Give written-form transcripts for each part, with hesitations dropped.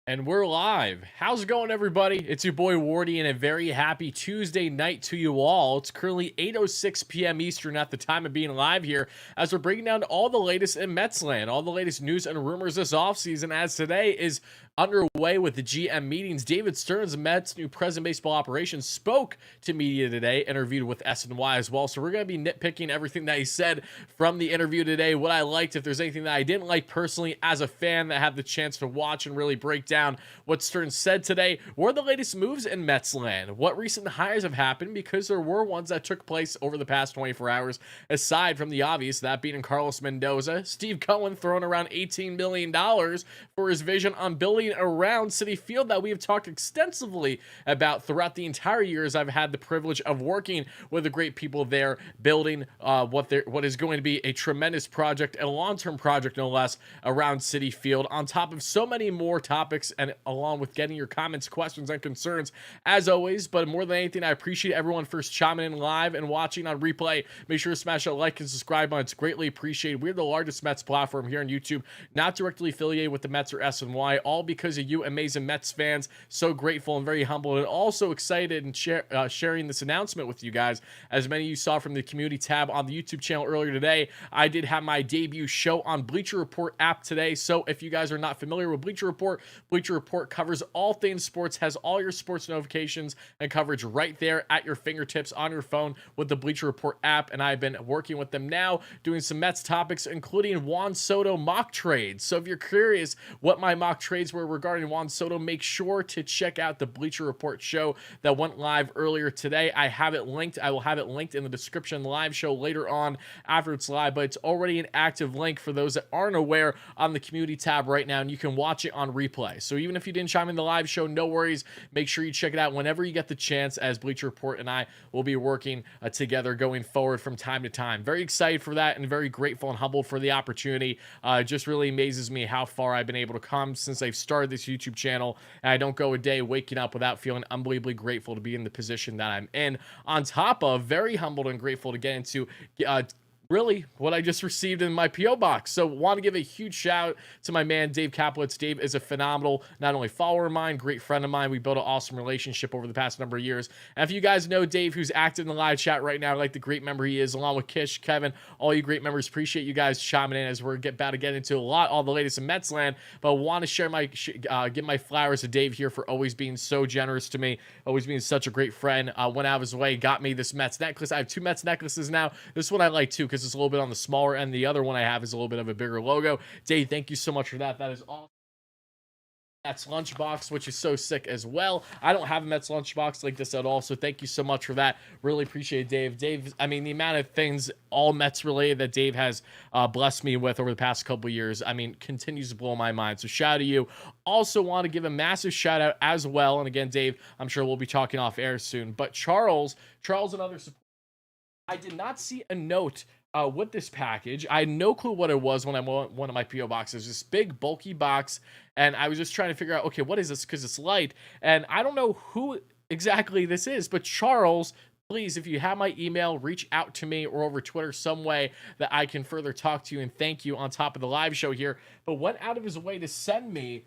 And we're live. How's it going, everybody? It's your boy Wardy, and a very happy Tuesday night to you all. It's currently 8:06 p.m. Eastern at the time of being live here, as we're breaking down all the latest in Mets land, all the latest news and rumors this offseason, as today is underway with the GM meetings. David Stearns, Mets' new president of baseball operations, spoke to media today, interviewed with SNY as well. So we're going to be nitpicking everything that he said from the interview today, what I liked, if there's anything that I didn't like personally as a fan that had the chance to watch and really break down what Stearns said today. What are the latest moves in Mets land? What recent hires have happened? Because there were ones that took place over the past 24 hours, aside from the obvious, that being Carlos Mendoza. Steve Cohen throwing around $18 million for his vision on building around Citi Field that we have talked extensively about throughout the entire years I've had the privilege of working with the great people there, building what is going to be a tremendous project, a long-term project no less, around Citi Field, on top of so many more topics, and along with getting your comments, questions, and concerns as always. But more than anything, I appreciate everyone first chiming in live and watching on replay. Make sure to smash that like and subscribe button. It's greatly appreciated. We're the largest Mets platform here on YouTube, not directly affiliated with the Mets or SNY, all because of you amazing Mets fans. So grateful and very humble, and also excited and sharing this announcement with you guys. As many of you saw from the community tab on the YouTube channel earlier today, I did have my debut show on Bleacher Report app today. So if you guys are not familiar with Bleacher Report covers all things sports, has all your sports notifications and coverage right there at your fingertips on your phone with the Bleacher Report app. And I've been working with them now, doing some Mets topics, including Juan Soto mock trades. So if you're curious what my mock trades were regarding Juan Soto, make sure to check out the Bleacher Report show that went live earlier today. I have it linked. I will have it linked in the description live show later on after it's live, but it's already an active link for those that aren't aware on the community tab right now, and you can watch it on replay. So even if you didn't chime in the live show, no worries. Make sure you check it out whenever you get the chance, as Bleacher Report and I will be working together going forward from time to time. Very excited for that and very grateful and humbled for the opportunity. It just really amazes me how far I've been able to come since I've started this YouTube channel, and I don't go a day waking up without feeling unbelievably grateful to be in the position that I'm in. On top of very humbled and grateful to get into really what I just received in my P.O. box. So want to give a huge shout out to my man, Dave Kaplitz. Dave is a phenomenal, not only follower of mine, great friend of mine. We built an awesome relationship over the past number of years. And if you guys know Dave, who's active in the live chat right now, like the great member he is, along with Kish, Kevin, all you great members, appreciate you guys chiming in as we're about to get into all the latest in Mets land. But I want to share give my flowers to Dave here for always being so generous to me, always being such a great friend. Went out of his way, got me this Mets necklace. I have two Mets necklaces now. This one I like too, because it's a little bit on the smaller end. The other one I have is a little bit of a bigger logo. Dave, thank you so much for that. That is awesome. Mets lunchbox, which is so sick as well. I don't have a Mets lunchbox like this at all, so thank you so much for that. Really appreciate it, Dave. Dave, I mean, the amount of things all Mets related that Dave has blessed me with over the past couple of years, I mean, continues to blow my mind. So shout out to you. Also want to give a massive shout out as well. And again, Dave, I'm sure we'll be talking off air soon. But Charles, another support. I did not see a note with this package. I had no clue what it was when I went one of my P.O. boxes. This big, bulky box, and I was just trying to figure out, okay, what is this? Because it's light, and I don't know who exactly this is, but Charles, please, if you have my email, reach out to me or over Twitter some way that I can further talk to you and thank you on top of the live show here, but went out of his way to send me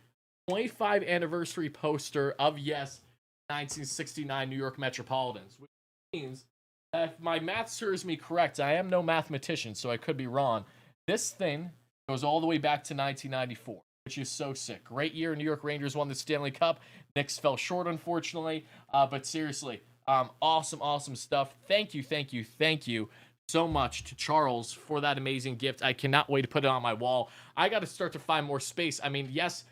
25th anniversary poster of, yes, 1969 New York Metropolitans, which means, if my math serves me correct, I am no mathematician, so I could be wrong. This thing goes all the way back to 1994, which is so sick. Great year. New York Rangers won the Stanley Cup. Knicks fell short, unfortunately. But seriously, awesome stuff. Thank you so much to Charles for that amazing gift. I cannot wait to put it on my wall. I got to start to find more space. I mean, yes,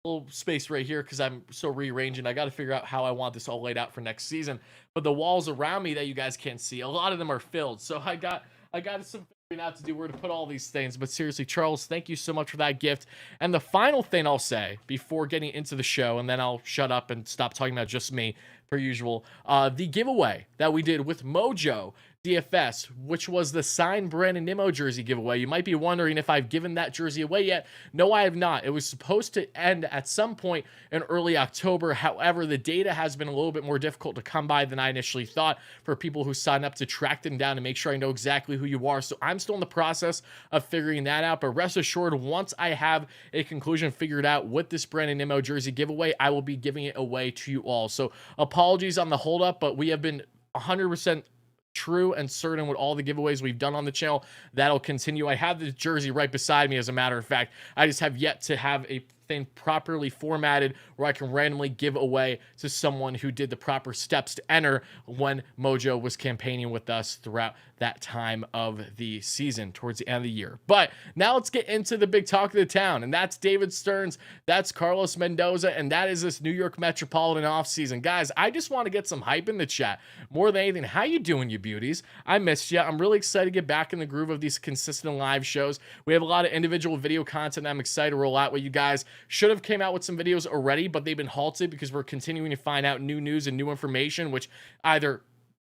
little space right here because I'm still rearranging. I got to figure out how I want this all laid out for next season. But the walls around me that you guys can't see, a lot of them are filled. So I got some figuring out to do where to put all these things. But seriously, Charles, thank you so much for that gift. And the final thing I'll say before getting into the show, and then I'll shut up and stop talking about just me per usual, the giveaway that we did with Mojo DFS, which was the signed WardyNYM jersey giveaway. You might be wondering if I've given that jersey away yet. No, I have not. It was supposed to end at some point in early October. However, the data has been a little bit more difficult to come by than I initially thought for people who sign up to track them down and make sure I know exactly who you are. So I'm still in the process of figuring that out. But rest assured, once I have a conclusion figured out with this WardyNYM jersey giveaway, I will be giving it away to you all. So apologies on the holdup, but we have been 100% true and certain with all the giveaways we've done on the channel. That'll continue. I have the jersey right beside me, as a matter of fact. I just have yet to have a thing properly formatted where I can randomly give away to someone who did the proper steps to enter when Mojo was campaigning with us throughout that time of the season towards the end of the year. But now let's get into the big talk of the town, and that's David Stearns, that's Carlos Mendoza, and that is this New York Metropolitan offseason. Guys, I just want to get some hype in the chat. More than anything, how you doing, you beauties? I missed you. I'm really excited to get back in the groove of these consistent live shows. We have a lot of individual video content I'm excited to roll out with you guys. Should have came out with some videos already, but they've been halted because we're continuing to find out new news and new information, which either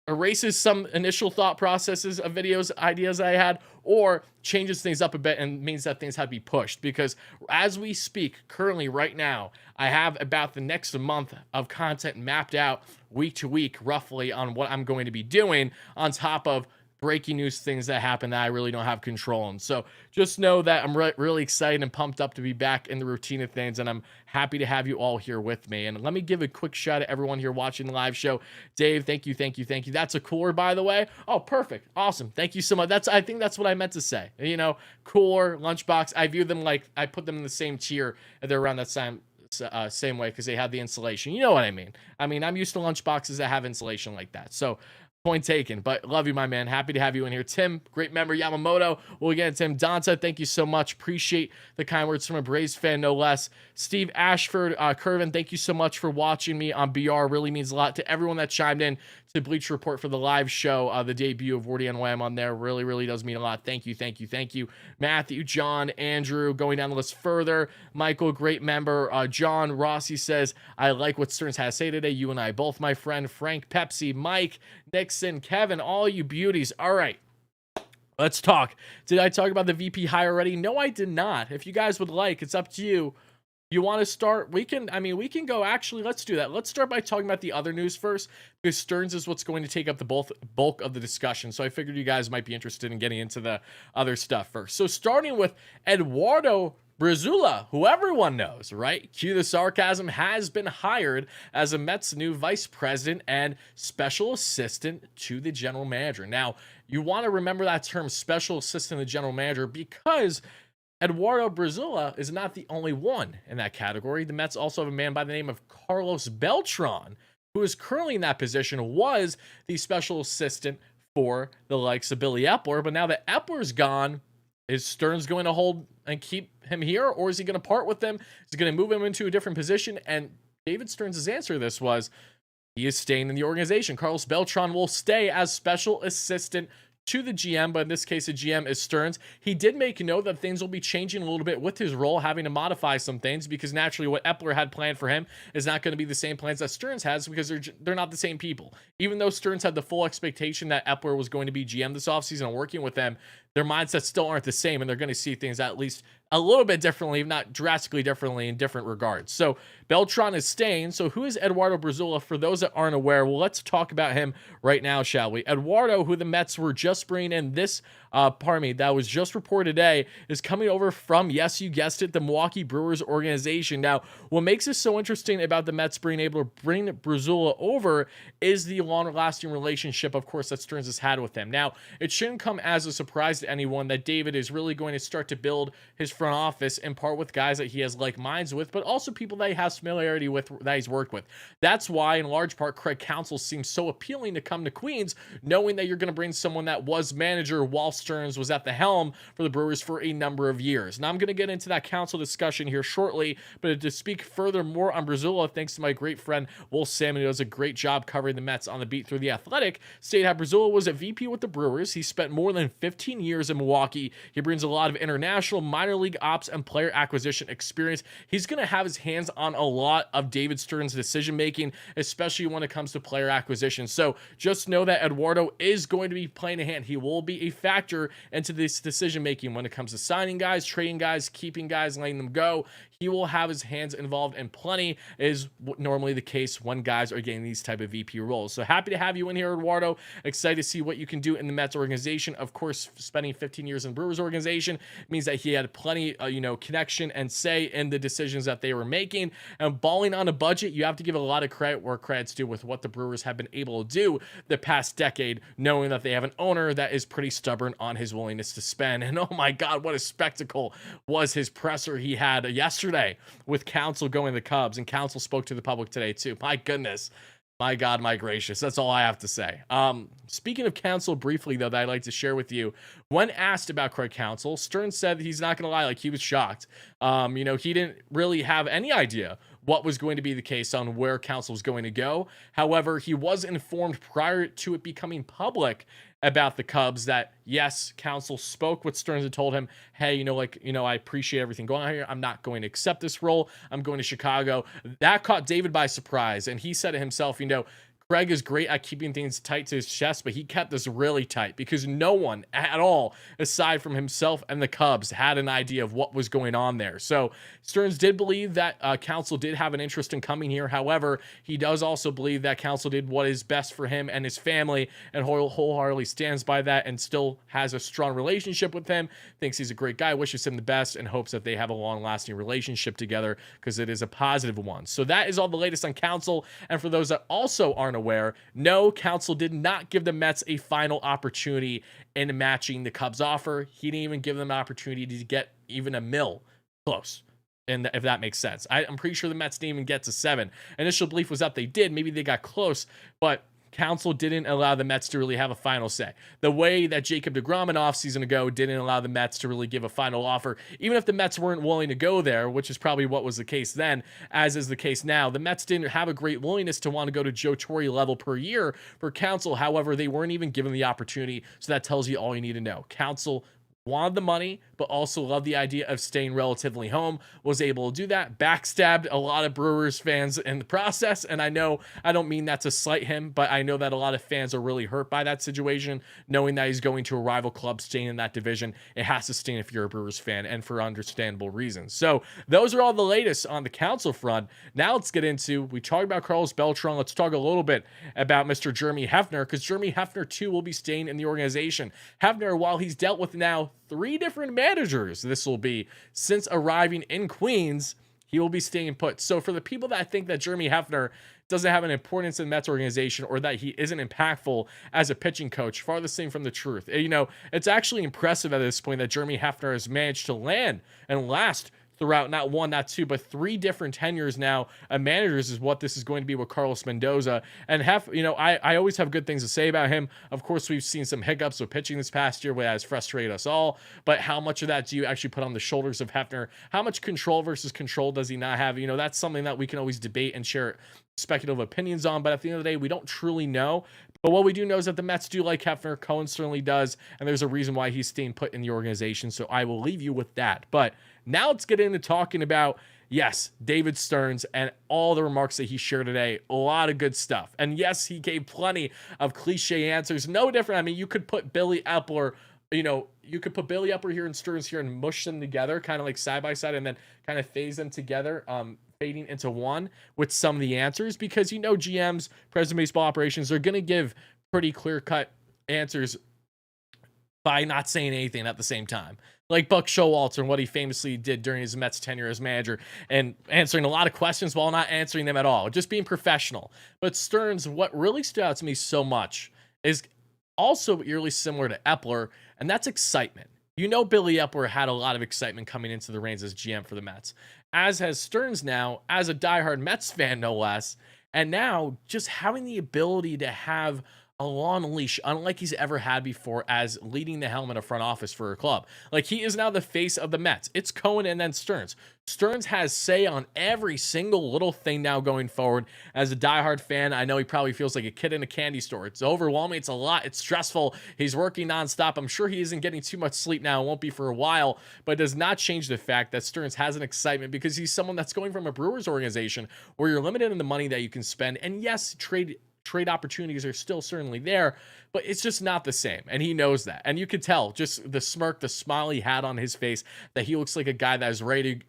erases some initial thought processes of videos, ideas I had, or changes things up a bit and means that things have to be pushed. Because as we speak, currently right now, I have about the next month of content mapped out week to week, roughly, on what I'm going to be doing, on top of breaking news, things that happen that I really don't have control on. So just know that I'm really excited and pumped up to be back in the routine of things, and I'm happy to have you all here with me. And let me give a quick shout out to everyone here watching the live show. Dave, thank you. That's a cooler, by the way. Oh, perfect. Awesome. Thank you so much. I think that's what I meant to say. You know, cooler, lunchbox. I view them like I put them in the same tier. They're around that same way because they have the insulation. You know what I mean? I'm used to lunchboxes that have insulation like that. So point taken, but love you, my man. Happy to have you in here. Tim, great member. Yamamoto, well, again, Tim. Donta, thank you so much. Appreciate the kind words from a Braves fan, no less. Steve Ashford, Curvin, thank you so much for watching me on BR. Really means a lot to everyone that chimed in to Bleacher Report for the live show, the debut of WardyNYM on there. Really does mean a lot. Thank you. Matthew, John, Andrew, going down the list further. Michael, great member. John Rossi says, I like what Stearns has to say today. You and I both, my friend. Frank, Pepsi, Mike, Nixon, Kevin, all you beauties. All right, let's talk. Did I talk about the VP hire already? No, I did not. If you guys would like, it's up to you. You want to start? We can go. Actually, let's do that. Let's start by talking about the other news first, because Stearns is what's going to take up the bulk of the discussion. So I figured you guys might be interested in getting into the other stuff first. So starting with Eduardo Brazulla, who everyone knows, right? Cue the sarcasm, has been hired as a Mets new vice president and special assistant to the general manager. Now, you want to remember that term, special assistant to the general manager, because Eduardo Brazulla is not the only one in that category. The Mets also have a man by the name of Carlos Beltran, who is currently in that position, was the special assistant for the likes of Billy Epler. But now that Epler's gone, is Stearns going to hold and keep him here, or is he going to part with him? Is he going to move him into a different position? And David Stearns' answer to this was, he is staying in the organization. Carlos Beltran will stay as special assistant to the GM, but in this case, the GM is Stearns. He did make note that things will be changing a little bit with his role, having to modify some things, because naturally what Epler had planned for him is not going to be the same plans that Stearns has, because they're not the same people. Even though Stearns had the full expectation that Epler was going to be GM this offseason and working with them, their mindsets still aren't the same, and they're going to see things at least a little bit differently, if not drastically differently, in different regards. So Beltran is staying. So who is Eduardo Brazulla? For those that aren't aware, well, let's talk about him right now, shall we? Eduardo, who the Mets were just bringing in that was just reported today, is coming over from, yes, you guessed it, the Milwaukee Brewers organization. Now, what makes this so interesting about the Mets being able to bring Brazulla over is the long-lasting relationship, of course, that Stearns has had with him. Now, it shouldn't come as a surprise to anyone that David is really going to start to build his front office in part with guys that he has like minds with, but also people that he has familiarity with, that he's worked with. That's why, in large part, Counsell seems so appealing to come to Queens, knowing that you're going to bring someone that was manager while Stearns was at the helm for the Brewers for a number of years. Now I'm going to get into that Counsell discussion here shortly, but to speak further more on Brazulla, thanks to my great friend Will Salmon, who does a great job covering the Mets on the beat through The Athletic, stated how Brazulla was a VP with the Brewers. He spent more than 15 years in Milwaukee. He brings a lot of international, minor league ops, and player acquisition experience. He's going to have his hands on a lot of David Stearns' decision-making, especially when it comes to player acquisition. So just know that Eduardo is going to be playing a hand. He will be a factor into this decision-making when it comes to signing guys, trading guys, keeping guys, letting them go. He will have his hands involved in plenty, is normally the case when guys are getting these type of VP roles. So happy to have you in here, Eduardo. Excited to see what you can do in the Mets organization. Of course, spending 15 years in Brewers organization means that he had plenty, connection and say in the decisions that they were making. And balling on a budget, you have to give a lot of credit where credit's due with what the Brewers have been able to do the past decade, knowing that they have an owner that is pretty stubborn on his willingness to spend. And oh my God, what a spectacle was his presser he had yesterday with Counsell going to the Cubs, and Counsell spoke to the public today too. My goodness. My God, my gracious. That's all I have to say. Speaking of Counsell briefly, though, that I'd like to share with you, when asked about Craig Counsell, Stearns said he's not going to lie, like he was shocked. He didn't really have any idea what was going to be the case on where Counsell was going to go. However, he was informed prior to it becoming public about the Cubs that, yes, Counsell spoke with Stearns and told him, hey, I appreciate everything going on here. I'm not going to accept this role. I'm going to Chicago. That caught David by surprise. And he said it himself, Craig is great at keeping things tight to his chest, but he kept this really tight because no one at all, aside from himself and the Cubs, had an idea of what was going on there. So Stearns did believe that Counsell did have an interest in coming here. However, he does also believe that Counsell did what is best for him and his family, and wholeheartedly stands by that and still has a strong relationship with him, thinks he's a great guy, wishes him the best, and hopes that they have a long-lasting relationship together because it is a positive one. So that is all the latest on Counsell. And for those that also aren't aware, no, Counsell did not give the Mets a final opportunity in matching the Cubs offer. He didn't even give them an opportunity to get even a mil close. And if that makes sense, I'm pretty sure the Mets didn't even get to 7. Initial belief was that they did. Maybe they got close, but Counsell didn't allow the Mets to really have a final say. The way that Jacob deGrom an offseason ago didn't allow the Mets to really give a final offer, even if the Mets weren't willing to go there, which is probably what was the case then, as is the case now. The Mets didn't have a great willingness to want to go to Joe Torre level per year for Counsell. However, they weren't even given the opportunity, so that tells you all you need to know. Counsell wanted the money, but also loved the idea of staying relatively home, was able to do that, backstabbed a lot of Brewers fans in the process. And I know I don't mean that to slight him, but I know that a lot of fans are really hurt by that situation, knowing that he's going to a rival club, staying in that division. It has to sting if you're a Brewers fan, and for understandable reasons. So those are all the latest on the Counsell front. Now let's get into, we talked about Carlos Beltran. Let's talk a little bit about Mr. Jeremy Hefner, because Jeremy Hefner too will be staying in the organization. Hefner, while he's dealt with now 3 different managers, this will be since arriving in Queens, he will be staying put. So for the people that think that Jeremy Hefner doesn't have an importance in the Mets organization, or that he isn't impactful as a pitching coach, farthest thing from the truth. It's actually impressive at this point that Jeremy Hefner has managed to land and last throughout not 1, not 2, but 3 different tenures now managers is what this is going to be with Carlos Mendoza. And I always have good things to say about him. Of course, we've seen some hiccups with pitching this past year, which has frustrated us all. But how much of that do you actually put on the shoulders of Hefner? How much control versus control does he not have? That's something that we can always debate and share speculative opinions on, but at the end of the day, we don't truly know. But what we do know is that the Mets do like Hefner. Cohen certainly does, and there's a reason why he's staying put in the organization. So I will leave you with that. But now let's get into talking about, yes, David Stearns and all the remarks that he shared today. A lot of good stuff. And yes, he gave plenty of cliche answers. No different. I mean, you could put Billy Epler, here and Stearns here and mush them together, kind of like side by side, and then kind of phase them together, fading into one with some of the answers, because GMs, president of baseball operations, are going to give pretty clear-cut answers by not saying anything at the same time. Like Buck Showalter and what he famously did during his Mets tenure as manager, and answering a lot of questions while not answering them at all, just being professional. But Stearns, what really stood out to me so much is also eerily similar to Epler, and that's excitement. Billy Epler had a lot of excitement coming into the reins as GM for the Mets, as has Stearns now, as a diehard Mets fan, no less. And now just having the ability to have a long leash, unlike he's ever had before, as leading the helm in a front office for a club. Like, he is now the face of the Mets. It's Cohen and then Stearns. Stearns has say on every single little thing now going forward. As a diehard fan, I know he probably feels like a kid in a candy store. It's overwhelming. It's a lot. It's stressful. He's working nonstop. I'm sure he isn't getting too much sleep now. It won't be for a while, but it does not change the fact that Stearns has an excitement because he's someone that's going from a Brewers organization where you're limited in the money that you can spend. And yes, trade opportunities are still certainly there, but it's just not the same. And he knows that. And you could tell just the smirk, the smile he had on his face, that he looks like a guy that is ready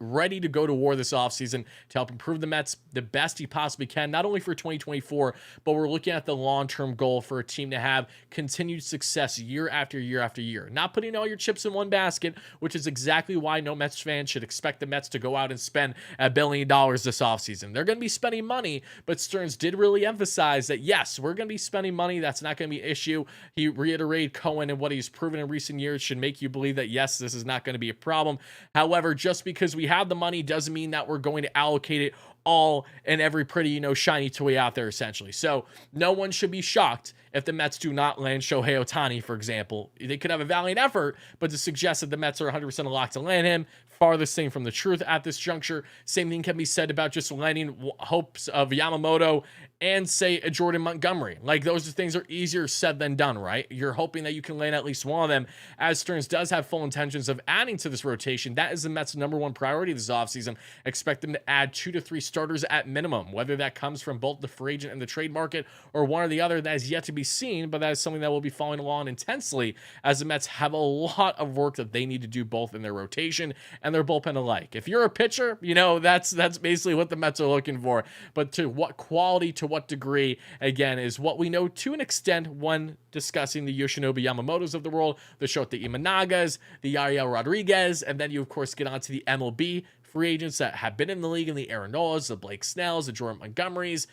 to go to war this offseason to help improve the Mets the best he possibly can, not only for 2024, but we're looking at the long-term goal for a team to have continued success year after year after year. Not putting all your chips in one basket, which is exactly why no Mets fan should expect the Mets to go out and spend $1 billion this offseason. They're going to be spending money, but Stearns did really emphasize that yes, we're going to be spending money. That's not going to be an issue. He reiterated Cohen and what he's proven in recent years should make you believe that, yes, this is not going to be a problem. However, just because we have the money doesn't mean that we're going to allocate it all and every pretty, shiny toy out there, essentially. So no one should be shocked if the Mets do not land Shohei Ohtani, for example. They could have a valiant effort, but to suggest that the Mets are 100% locked to land him, farthest thing from the truth at this juncture. Same thing can be said about just landing hopes of Yamamoto and, say, a Jordan Montgomery. Like, those things are easier said than done, right? You're hoping that you can land at least one of them, as Stearns does have full intentions of adding to this rotation. That is the Mets' #1 priority this offseason. Expect them to add 2 to 3 starters at minimum, whether that comes from both the free agent and the trade market or one or the other. That is yet to be seen, but that is something that will be following along intensely, as the Mets have a lot of work that they need to do both in their rotation and their bullpen alike. If you're a pitcher, that's basically what the Mets are looking for. But to what quality, to what degree, again, is what we know to an extent when discussing the Yoshinobu Yamamotos of the world, the Shota Imanagas, the Yariel Rodriguez, and then you, of course, get onto the MLB free agents that have been in the league, and the Aaron Nolas, the Blake Snells, the Jordan Montgomerys,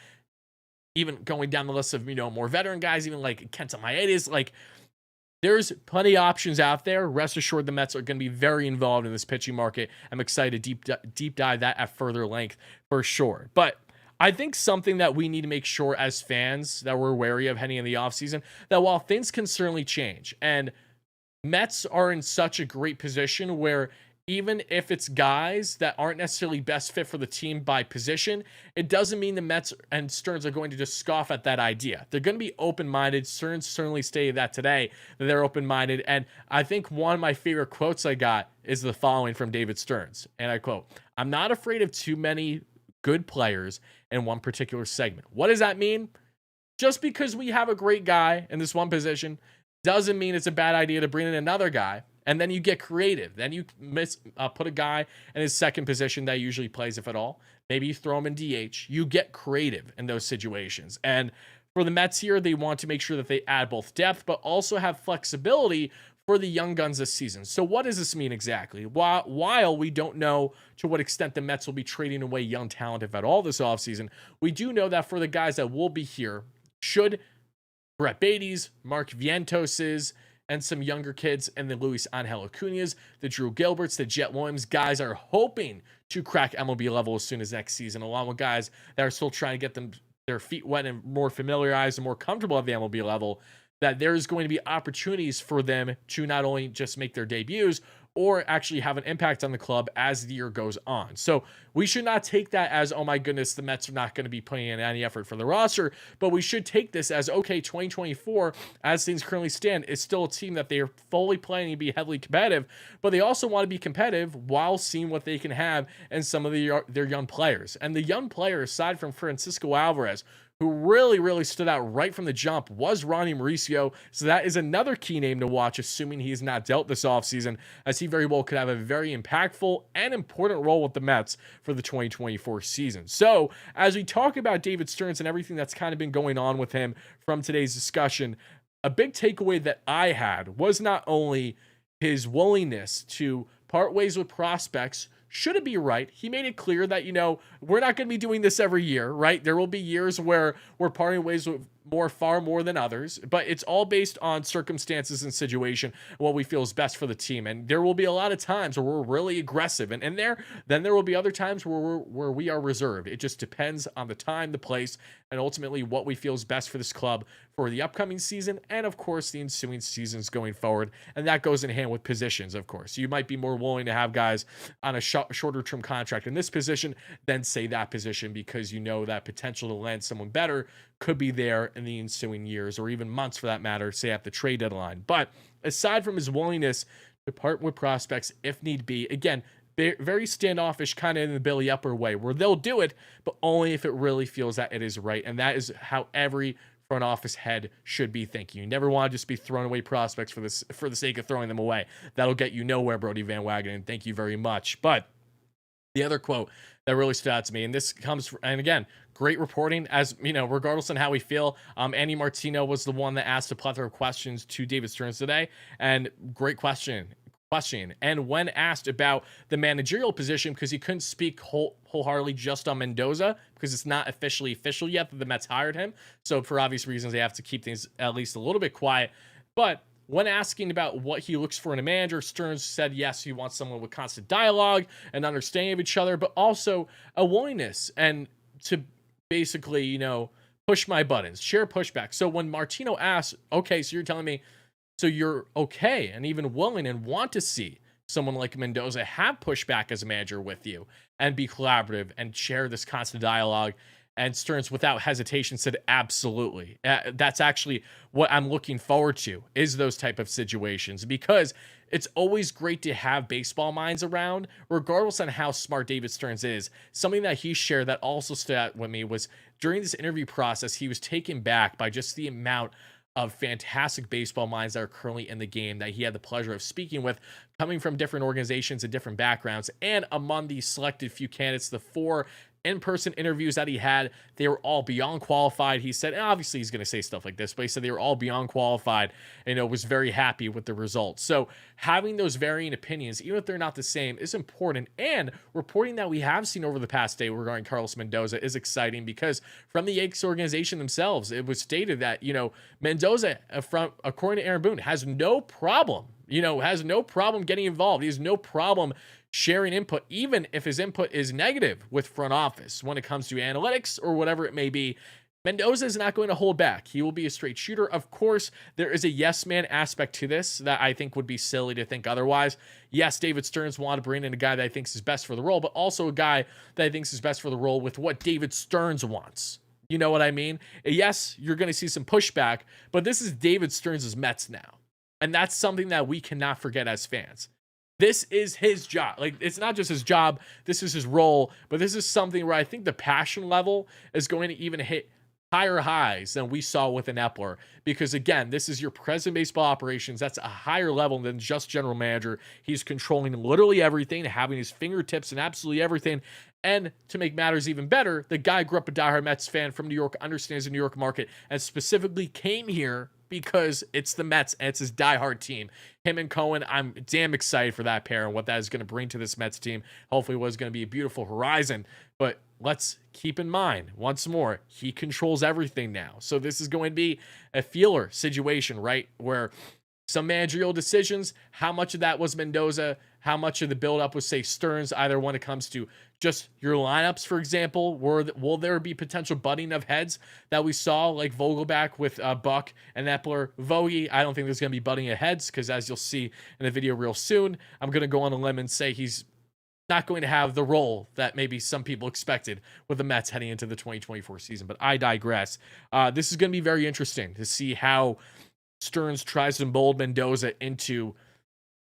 even going down the list of, more veteran guys, even like Kenta Maedes. Like, there's plenty of options out there. Rest assured, the Mets are going to be very involved in this pitching market. I'm excited to deep dive that at further length for sure. But I think something that we need to make sure as fans that we're wary of heading in the offseason, that while things can certainly change, and Mets are in such a great position where even if it's guys that aren't necessarily best fit for the team by position, it doesn't mean the Mets and Stearns are going to just scoff at that idea. They're going to be open-minded. Stearns certainly stated that today, that they're open-minded. And I think one of my favorite quotes I got is the following from David Stearns. And I quote, "I'm not afraid of too many good players in one particular segment." What does that mean? Just because we have a great guy in this one position doesn't mean it's a bad idea to bring in another guy. And then you get creative. Then you put a guy in his second position that usually plays, if at all. Maybe you throw him in DH. You get creative in those situations. And for the Mets here, they want to make sure that they add both depth, but also have flexibility for the young guns this season. So what does this mean exactly? While we don't know to what extent the Mets will be trading away young talent, if at all, this offseason, we do know that for the guys that will be here, should Brett Baty's, Mark Vientos's, and some younger kids, and the Luis Angel Acuna's, the Drew Gilberts, the Jet Williams, guys are hoping to crack MLB level as soon as next season, along with guys that are still trying to get their feet wet and more familiarized and more comfortable at the MLB level, that there's going to be opportunities for them to not only just make their debuts or actually have an impact on the club as the year goes on. So we should not take that as, oh my goodness, the Mets are not going to be putting in any effort for the roster, but we should take this as, okay, 2024, as things currently stand, is still a team that they are fully planning to be heavily competitive, but they also want to be competitive while seeing what they can have in some of their young players. And the young player, aside from Francisco Alvarez, who really stood out right from the jump, was Ronnie Mauricio. So that is another key name to watch, assuming he's not dealt this offseason, as he very well could have a very impactful and important role with the Mets for the 2024 season. So as we talk about David Stearns and everything that's kind of been going on with him from today's discussion, a big takeaway that I had was not only his willingness to part ways with prospects. Should it be right? He made it clear that, we're not going to be doing this every year, right? There will be years where we're parting ways far more than others, but it's all based on circumstances and situation, what we feel is best for the team. And there will be a lot of times where we're really aggressive, and then there will be other times where we are reserved. It just depends on the time, the place, and ultimately what we feel is best for this club for the upcoming season, and of course the ensuing seasons going forward. And that goes in hand with positions. Of course, you might be more willing to have guys on a shorter term contract in this position than say that position, because you know that potential to land someone better could be there in the ensuing years, or even months for that matter, say at the trade deadline. But aside from his willingness to part with prospects if need be, again, very standoffish, kind of in the Billy Upper way, where they'll do it, but only if it really feels that it is right. And that is how every front office head should be thinking. You never want to just be throwing away prospects for the sake of throwing them away. That'll get you nowhere, Brodie Van Wagenen. Thank you very much. But the other quote that really stood out to me, and this comes from, and again, great reporting, as you know, regardless on how we feel. Andy Martino was the one that asked a plethora of questions to David Stearns today, and great question. And when asked about the managerial position, because he couldn't speak wholeheartedly just on Mendoza, because it's not officially official yet that the Mets hired him. So for obvious reasons, they have to keep things at least a little bit quiet. But when asking about what he looks for in a manager, Stearns said yes, he wants someone with constant dialogue and understanding of each other, but also a willingness and to basically, you know, push my buttons, share pushback. So when Martino asked, okay, so you're telling me, so you're okay and even willing and want to see someone like Mendoza have pushback as a manager with you and be collaborative and share this constant dialogue? And Stearns, without hesitation, said, absolutely. That's actually what I'm looking forward to, is those type of situations, because it's always great to have baseball minds around, regardless on how smart David Stearns is. Something that he shared that also stood out with me was during this interview process, he was taken back by just the amount of fantastic baseball minds that are currently in the game that he had the pleasure of speaking with, coming from different organizations and different backgrounds. And among the selected few candidates, the 4 in-person interviews that he had, they were all beyond qualified. He said, and obviously he's going to say stuff like this, but he said they were all beyond qualified, and, you know, was very happy with the results. So having those varying opinions, even if they're not the same, is important. And reporting that we have seen over the past day regarding Carlos Mendoza is exciting, because from the Yankees organization themselves, it was stated that, you know, Mendoza, according to Aaron Boone, has no problem getting involved. He has no problem sharing input, even if his input is negative with front office when it comes to analytics or whatever it may be. Mendoza is not going to hold back. He will be a straight shooter. Of course, there is a yes man aspect to this that I think would be silly to think otherwise. Yes, David Stearns wanted to bring in a guy that I think is best for the role, but also a guy that I think is best for the role with what David Stearns wants. You know what I mean? Yes, you're going to see some pushback, but this is David Stearns' Mets now. And that's something that we cannot forget as fans. This is his job. Like, it's not just his job, this is his role, but this is something where I think the passion level is going to even hit higher highs than we saw with an Epler. Because again, this is your president of baseball operations. That's a higher level than just general manager. He's controlling literally everything, having his fingertips in absolutely everything. And to make matters even better, the guy grew up a diehard Mets fan from New York, understands the New York market, and specifically came here because it's the Mets and it's his diehard team. Him and Cohen, I'm damn excited for that pair and what that is going to bring to this Mets team. Hopefully, what is going to be a beautiful horizon. But let's keep in mind, once more, he controls everything now. So this is going to be a feeler situation, right? Where some managerial decisions, how much of that was Mendoza, how much of the buildup was, say, Stearns, either when it comes to just your lineups, for example, will there be potential butting of heads that we saw, like Vogelback with Buck and Epler? Vogie, I don't think there's going to be butting of heads, because as you'll see in the video real soon, I'm going to go on a limb and say he's not going to have the role that maybe some people expected with the Mets heading into the 2024 season. But I digress. This is going to be very interesting to see how Stearns tries to mold Mendoza into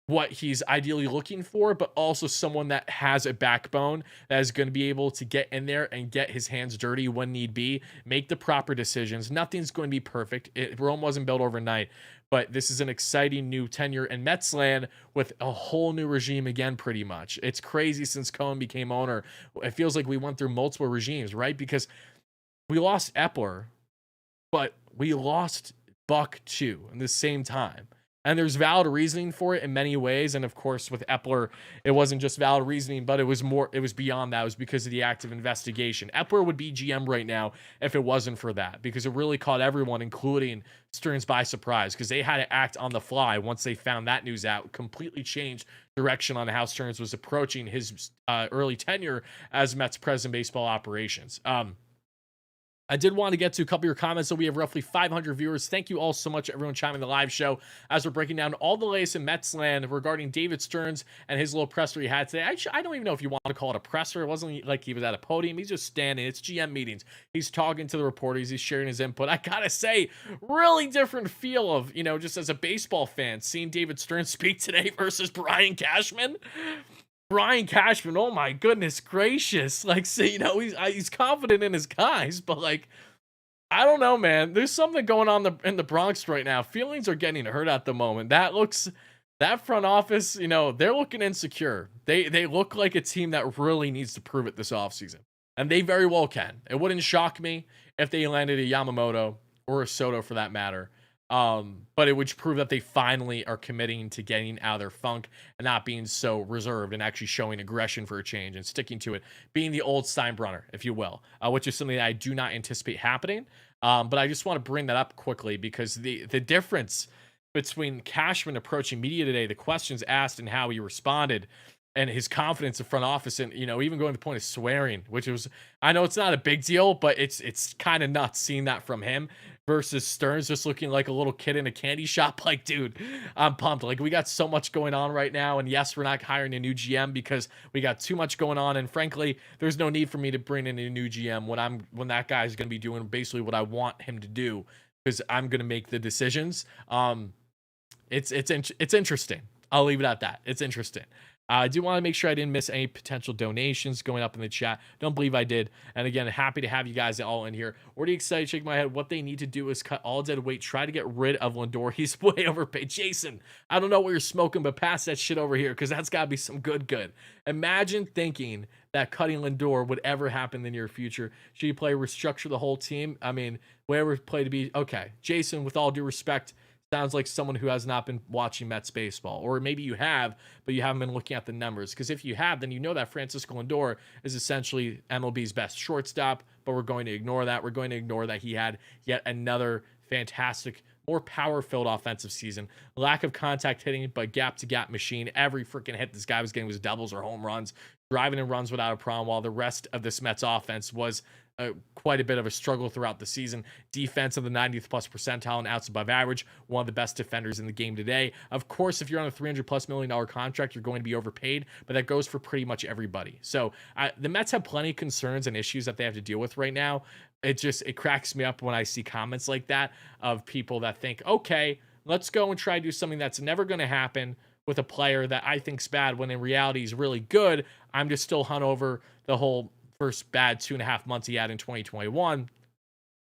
what he's ideally looking for, but also someone that has a backbone that is going to be able to get in there and get his hands dirty when need be, make the proper decisions. Nothing's going to be perfect. Rome wasn't built overnight, but this is an exciting new tenure in Mets land with a whole new regime again, pretty much. It's crazy since Cohen became owner. It feels like we went through multiple regimes, right? Because we lost Epler, but we lost Buck too in the same time. And there's valid reasoning for it in many ways. And of course, with Epler, it wasn't just valid reasoning, but it was beyond that. It was because of the active investigation. Epler would be GM right now if it wasn't for that, because it really caught everyone, including Stearns, by surprise, because they had to act on the fly once they found that news out. Completely changed direction on how Stearns was approaching his early tenure as Mets president of baseball operations. I did want to get to a couple of your comments. So we have roughly 500 viewers. Thank you all so much, everyone chiming in the live show as we're breaking down all the latest in Mets land regarding David Stearns and his little presser he had today. I don't even know if you want to call it a presser. It wasn't like he was at a podium. He's just standing. It's GM meetings. He's talking to the reporters. He's sharing his input. I gotta say, really different feel of, just as a baseball fan, seeing David Stearns speak today versus Brian Cashman. Brian Cashman, oh my goodness gracious. Like, he's confident in his guys, but I don't know, man. There's something going on in the Bronx right now. Feelings are getting hurt at the moment. That front office, they're looking insecure. They look like a team that really needs to prove it this offseason. And they very well can. It wouldn't shock me if they landed a Yamamoto or a Soto for that matter. But it would prove that they finally are committing to getting out of their funk and not being so reserved and actually showing aggression for a change and sticking to it, being the old Steinbrenner, if you will, which is something that I do not anticipate happening. But I just want to bring that up quickly because the difference between Cashman approaching media today, the questions asked and how he responded, and his confidence in front office, and even going to the point of swearing, which was, I know it's not a big deal, but it's kind of nuts seeing that from him versus Stearns just looking like a little kid in a candy shop. Like, dude, I'm pumped. Like, we got so much going on right now, and yes, we're not hiring a new GM because we got too much going on, and frankly, there's no need for me to bring in a new GM when that guy's going to be doing basically what I want him to do because I'm going to make the decisions. It's interesting. I'll leave it at that. It's interesting. I do want to make sure I didn't miss any potential donations going up in the chat. Don't believe I did. And again, happy to have you guys all in here. Already excited, shake my head. What they need to do is cut all dead weight. Try to get rid of Lindor. He's way overpaid. Jason, I don't know what you're smoking, but pass that shit over here because that's got to be some good. Imagine thinking that cutting Lindor would ever happen in the near future. Should you play restructure the whole team? I mean, whatever play to be. Okay, Jason, with all due respect, sounds like someone who has not been watching Mets baseball. Or maybe you have, but you haven't been looking at the numbers. Because if you have, then you know that Francisco Lindor is essentially MLB's best shortstop, but we're going to ignore that. We're going to ignore that he had yet another fantastic, more power-filled offensive season. Lack of contact hitting, but gap-to-gap machine. Every freaking hit this guy was getting was doubles or home runs, driving and runs without a problem, while the rest of this Mets offense was quite a bit of a struggle throughout the season. Defense of the 90th plus percentile and outs above average. One of the best defenders in the game today. Of course, if you're on a $300+ million contract, you're going to be overpaid, but that goes for pretty much everybody. So the Mets have plenty of concerns and issues that they have to deal with right now. It cracks me up when I see comments like that of people that think, okay, let's go and try to do something that's never going to happen with a player that I think's bad when in reality is really good. I'm just still hung over the whole first bad 2.5 months he had in 2021.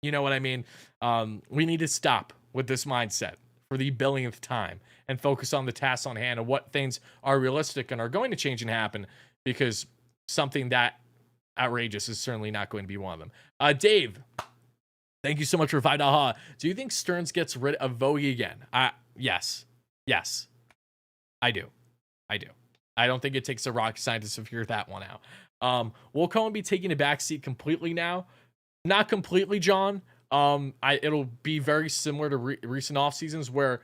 You know what I mean? We need to stop with this mindset for the billionth time and focus on the tasks on hand and what things are realistic and are going to change and happen, because something that outrageous is certainly not going to be one of them. Dave, thank you so much for $5. Do you think Stearns gets rid of Vogie again? Yes, I do. I don't think it takes a rocket scientist to figure that one out. Will Cohen be taking a backseat completely now? Not completely, John. It'll be very similar to recent off seasons where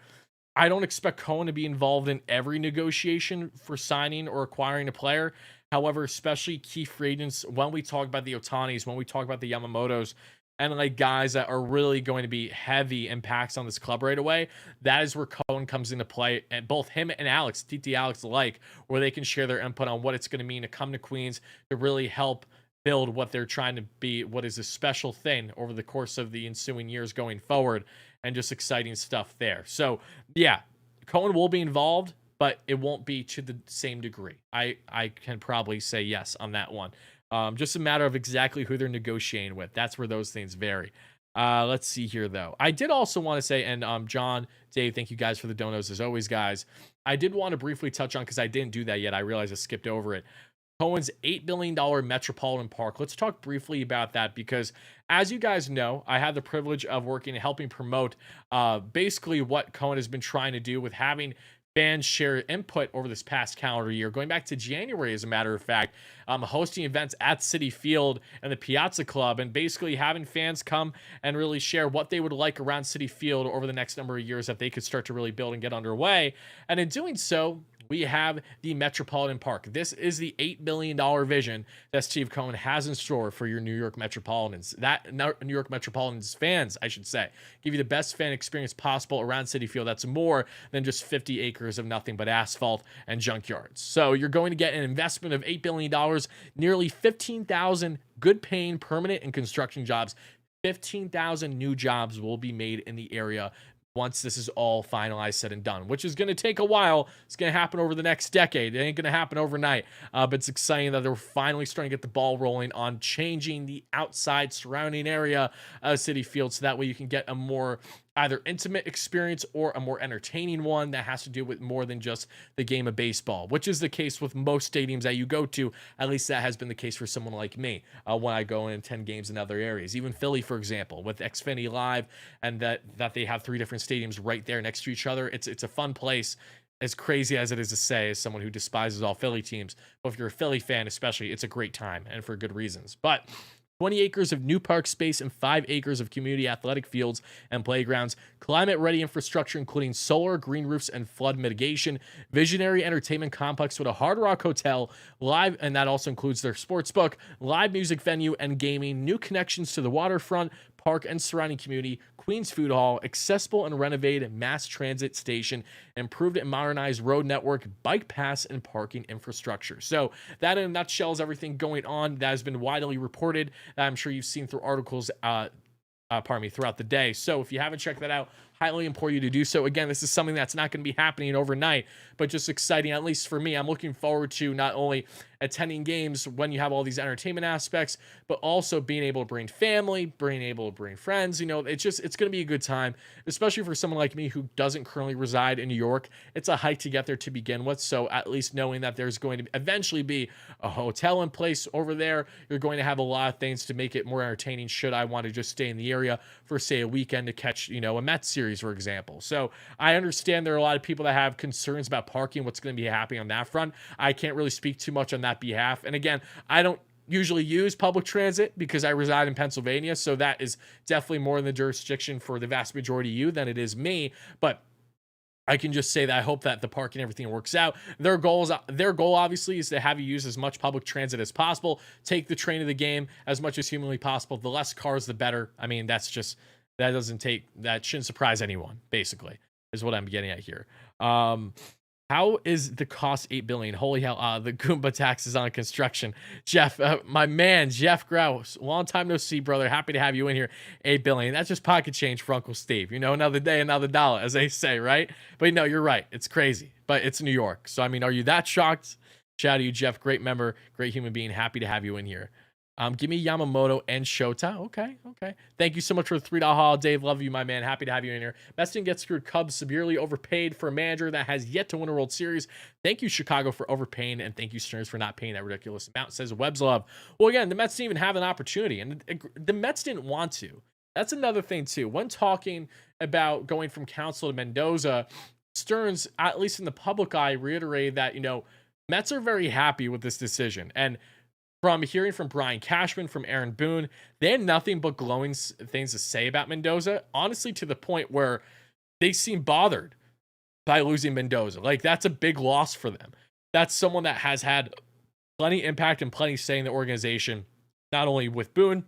I don't expect Cohen to be involved in every negotiation for signing or acquiring a player. However, especially key free agents, when we talk about the Otanis, when we talk about the Yamamotos, and like guys that are really going to be heavy impacts on this club right away, that is where Cohen comes into play, and both him and Alex, TT Alex alike, where they can share their input on what it's going to mean to come to Queens to really help build what they're trying to be, what is a special thing over the course of the ensuing years going forward, and just exciting stuff there. So yeah, Cohen will be involved, but it won't be to the same degree. I can probably say yes on that one. Just a matter of exactly who they're negotiating with. That's where those things vary. Let's see here, though. I did also want to say, and John, Dave, thank you guys for the donos as always, guys. I did want to briefly touch on, because I didn't do that yet. I realized I skipped over it. Cohen's $8 billion Metropolitan Park. Let's talk briefly about that because, as you guys know, I had the privilege of working and helping promote basically what Cohen has been trying to do with having fans share input over this past calendar year, going back to January, as a matter of fact, hosting events at Citi Field and the Piazza Club, and basically having fans come and really share what they would like around Citi Field over the next number of years that they could start to really build and get underway. And in doing so, we have the Metropolitan Park. This is the $8 billion vision that Steve Cohen has in store for your New York Metropolitans. That New York Metropolitans fans, I should say, give you the best fan experience possible around Citi Field. That's more than just 50 acres of nothing but asphalt and junkyards. So you're going to get an investment of $8 billion, nearly 15,000 good paying permanent and construction jobs. 15,000 new jobs will be made in the area once this is all finalized, said and done, which is going to take a while. It's going to happen over the next decade. It ain't going to happen overnight, but it's exciting that they're finally starting to get the ball rolling on changing the outside surrounding area of Citi Field, so that way you can get a more either intimate experience or a more entertaining one that has to do with more than just the game of baseball, which is the case with most stadiums that you go to. At least that has been the case for someone like me when I go and attend games in other areas. Even Philly, for example, with Xfinity Live, and that they have 3 different stadiums right there next to each other. It's a fun place. As crazy as it is to say, as someone who despises all Philly teams, but if you're a Philly fan especially, it's a great time, and for good reasons. But 20 acres of new park space and 5 acres of community athletic fields and playgrounds, climate-ready infrastructure including solar, green roofs, and flood mitigation, visionary entertainment complex with a Hard Rock Hotel, live, and that also includes their sports book, live music venue, and gaming, new connections to the waterfront, park, and surrounding community, Queens Food Hall, accessible and renovated mass transit station, improved and modernized road network, bike pass, and parking infrastructure. So that in a nutshell is everything going on that has been widely reported. I'm sure you've seen through articles throughout the day. So if you haven't checked that out, highly implore you to do so. Again, this is something that's not going to be happening overnight, but just exciting, at least for me. I'm looking forward to not only attending games when you have all these entertainment aspects, but also being able to bring family, being able to bring friends. It's going to be a good time, especially for someone like me who doesn't currently reside in New York. It's a hike to get there to begin with. So at least knowing that there's going to eventually be a hotel in place over there, you're going to have a lot of things to make it more entertaining should I want to just stay in the area for, say, a weekend to catch, a Mets series, for example. So I understand there are a lot of people that have concerns about parking, what's going to be happening on that front. I can't really speak too much on that behalf. And again, I don't usually use public transit because I reside in Pennsylvania, so that is definitely more in the jurisdiction for the vast majority of you than it is me. But I can just say that I hope that the park and everything works out. Their goal obviously is to have you use as much public transit as possible. Take the train of the game as much as humanly possible. The less cars, the better. I mean, that shouldn't surprise anyone, basically, is what I'm getting at here. How is the cost $8 billion? Holy hell! The Goomba taxes on construction. Jeff, my man, Jeff Grouse, long time no see, brother. Happy to have you in here. $8 billion. That's just pocket change for Uncle Steve. Another day, another dollar, as they say, right? But no, you're right. It's crazy, but it's New York. So I mean, are you that shocked? Shout out to you, Jeff. Great member, great human being. Happy to have you in here. Give me Yamamoto and Shota. Okay. Thank you so much for the $3 haul, Dave. Love you, my man. Happy to have you in here. Best team gets screwed. Cubs severely overpaid for a manager that has yet to win a World Series. Thank you, Chicago, for overpaying, and thank you, Stearns, for not paying that ridiculous amount, says Webb's Love. Well, again, the Mets didn't even have an opportunity, and the Mets didn't want to. That's another thing, too. When talking about going from Counsell to Mendoza, Stearns, at least in the public eye, reiterated that, Mets are very happy with this decision. And from hearing from Brian Cashman, from Aaron Boone, they had nothing but glowing things to say about Mendoza, honestly, to the point where they seem bothered by losing Mendoza. Like, that's a big loss for them. That's someone that has had plenty impact and plenty say in the organization, not only with Boone,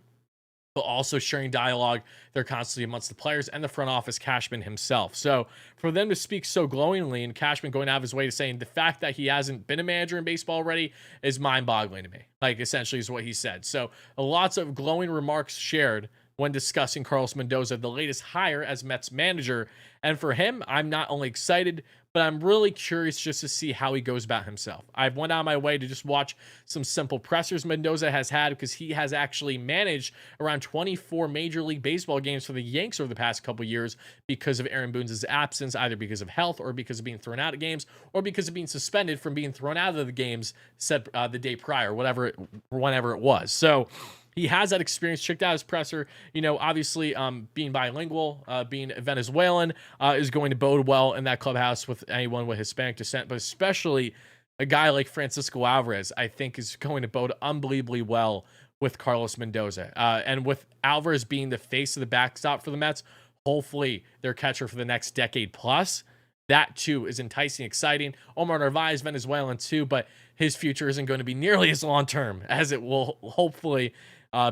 but also sharing dialogue. They're constantly amongst the players and the front office, Cashman himself. So for them to speak so glowingly, and Cashman going out of his way to saying the fact that he hasn't been a manager in baseball already is mind-boggling to me. Like, essentially is what he said. So lots of glowing remarks shared when discussing Carlos Mendoza, the latest hire as Mets manager. And for him, I'm not only excited, but I'm really curious just to see how he goes about himself. I've went on my way to just watch some simple pressers Mendoza has had, because he has actually managed around 24 Major League Baseball games for the Yanks over the past couple years because of Aaron Boone's absence, either because of health or because of being thrown out of games or because of being suspended from being thrown out of the games said the day prior, whenever it was. So he has that experience. Checked out his presser. Obviously, being bilingual, being Venezuelan, is going to bode well in that clubhouse with anyone with Hispanic descent, but especially a guy like Francisco Alvarez, I think is going to bode unbelievably well with Carlos Mendoza. And with Alvarez being the face of the backstop for the Mets, hopefully their catcher for the next decade plus. That too is enticing, exciting. Omar Narvaez, Venezuelan too, but his future isn't going to be nearly as long term as it will hopefully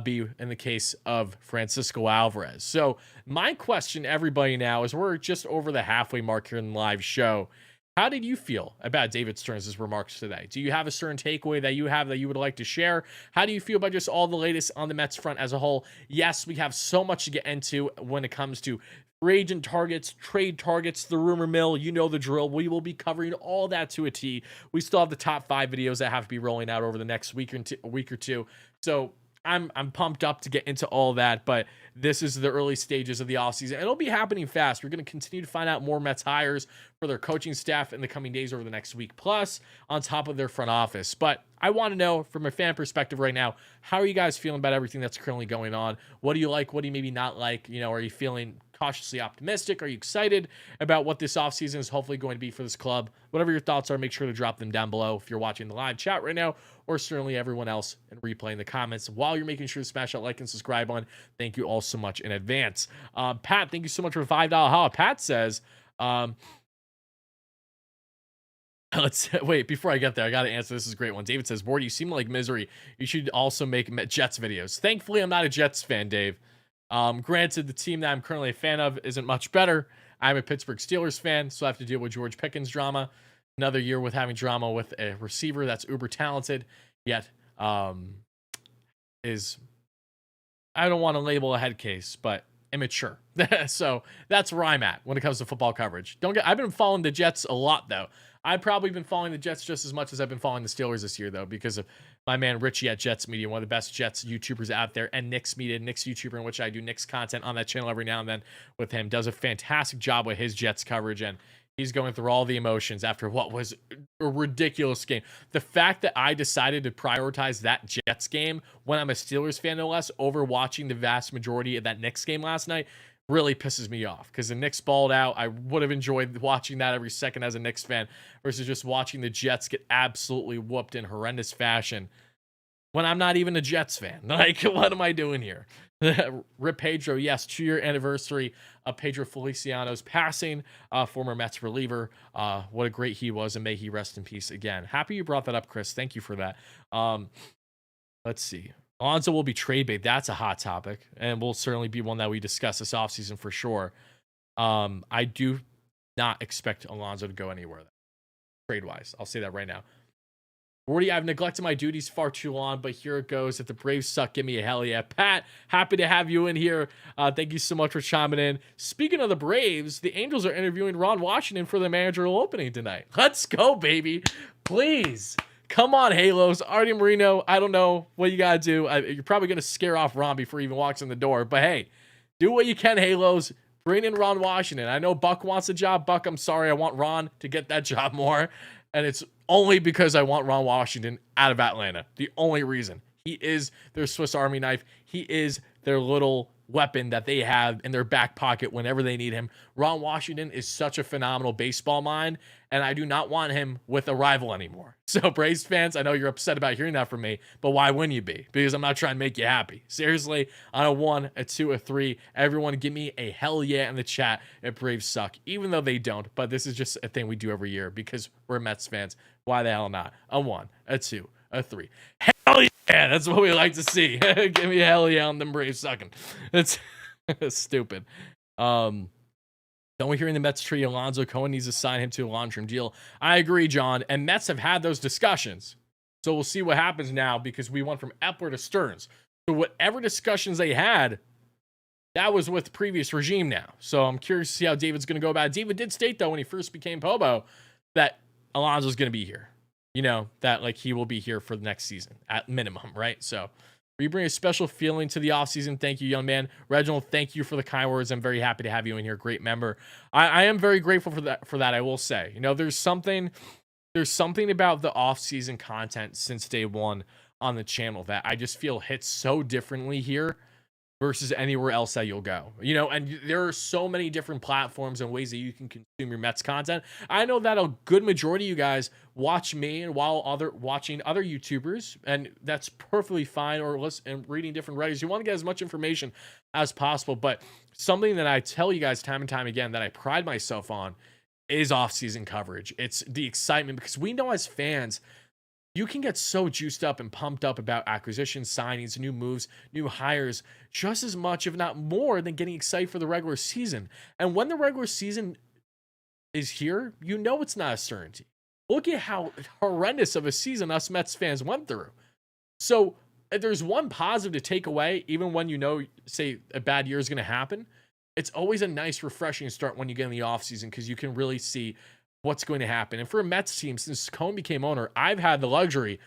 be in the case of Francisco Alvarez. So my question to everybody now is, we're just over the halfway mark here in the live show. How did you feel about David Stearns' remarks today? Do you have a certain takeaway that you would like to share? How do you feel about just all the latest on the Mets front as a whole? Yes, we have so much to get into when it comes to free agent targets, trade targets, the rumor mill. You know the drill. We will be covering all that to a T. We still have the top 5 videos that have to be rolling out over the next week or two. So I'm pumped up to get into all that, but this is the early stages of the offseason, and it'll be happening fast. We're going to continue to find out more Mets hires for their coaching staff in the coming days over the next week plus, on top of their front office. But I want to know, from a fan perspective right now, how are you guys feeling about everything that's currently going on? What do you like? What do you maybe not like? Are you feeling cautiously optimistic? Are you excited about what this offseason is hopefully going to be for this club? Whatever your thoughts are, make sure to drop them down below if you're watching the live chat right now, or certainly everyone else in replay in the comments. While you're making sure to smash that like and subscribe button, thank you all so much in advance. Pat, thank you so much for $5 holla. Pat says, let's wait before I get there. I got to answer. This is a great one. David says, Wardy, you seem like misery. You should also make Jets videos. Thankfully, I'm not a Jets fan, Dave. Granted, the team that I'm currently a fan of isn't much better. I'm a Pittsburgh Steelers fan, so I have to deal with George Pickens drama. Another year with having drama with a receiver that's uber talented, yet is, I don't want to label a head case, but immature. So that's where I'm at when it comes to football coverage. I've been following the Jets a lot, though. I've probably been following the Jets just as much as I've been following the Steelers this year, though, because of my man Richie at Jets Media, one of the best Jets YouTubers out there, and Nick's Media, Nick's YouTuber, in which I do Nick's content on that channel every now and then with him. Does a fantastic job with his Jets coverage, and he's going through all the emotions after what was a ridiculous game. The fact that I decided to prioritize that Jets game when I'm a Steelers fan, no less, over watching the vast majority of that Knicks game last night really pisses me off, because the Knicks balled out. I would have enjoyed watching that every second as a Knicks fan versus just watching the Jets get absolutely whooped in horrendous fashion when I'm not even a Jets fan. Like, what am I doing here? Rip Pedro, yes, 2-year anniversary of Pedro Feliciano's passing, former Mets reliever. What a great he was, and may he rest in peace again. Happy you brought that up, Chris. Thank you for that. Let's see. Alonso will be trade bait. That's a hot topic, and will certainly be one that we discuss this offseason for sure. I do not expect Alonso to go anywhere trade-wise. I'll say that right now. Wardy, I've neglected my duties far too long, but here it goes. If the Braves suck, give me a hell yeah. Pat, happy to have you in here. Thank you so much for chiming in. Speaking of the Braves, the Angels are interviewing Ron Washington for the managerial opening tonight. Let's go, baby. Please. Come on, Halos. Artie Marino, I don't know what you got to do. You're probably going to scare off Ron before he even walks in the door. But hey, do what you can, Halos. Bring in Ron Washington. I know Buck wants a job. Buck, I'm sorry. I want Ron to get that job more. And it's only because I want Ron Washington out of Atlanta. The only reason. He is their Swiss Army knife. He is their little weapon that they have in their back pocket whenever they need him. Ron Washington is such a phenomenal baseball mind, and I do not want him with a rival anymore. So, Braves fans, I know you're upset about hearing that from me, but why wouldn't you be? Because I'm not trying to make you happy. Seriously, on a 1, a 2, a 3, everyone give me a hell yeah in the chat if Braves suck, even though they don't. But this is just a thing we do every year because we're Mets fans. Why the hell not? A 1, a 2, a 3. Hell yeah, that's what we like to see. Give me a hell yeah on them Braves sucking. It's stupid. Don't we hear in the Mets tree Alonso Cohen needs to sign him to a long-term deal? I agree, John. And Mets have had those discussions. So we'll see what happens now, because we went from Epler to Stearns. So whatever discussions they had, That was with the previous regime now. So I'm curious to see how David's going to go about it. David did state, though, when he first became Pobo, that Alonso's going to be here. You know, that like he will be here for the next season at minimum, right? So you bring a special feeling to the offseason. Thank you, young man. Reginald, thank you for the kind words. I'm very happy to have you in here. Great member. I am very grateful for that, I will say. You know, there's something about the offseason content since day one on the channel that I just feel hits so differently here versus anywhere else that you'll go. You know, and there are so many different platforms and ways that you can consume your Mets content. I know that a good majority of you guys watch me and while watching other YouTubers, and that's perfectly fine, or listen and reading different writers. You want to get as much information as possible, but something that I tell you guys time and time again that I pride myself on is off-season coverage. It's the excitement, because we know as fans, you can get so juiced up and pumped up about acquisitions, signings, new moves, new hires, just as much, if not more, than getting excited for the regular season. And when the regular season is here, you know it's not a certainty. Look at how horrendous of a season us Mets fans went through. So if there's one positive to take away, even when you know, say, a bad year is going to happen, it's always a nice, refreshing start when you get in the offseason, because you can really see what's going to happen. And for a Mets team, since Cohen became owner, I've had the luxury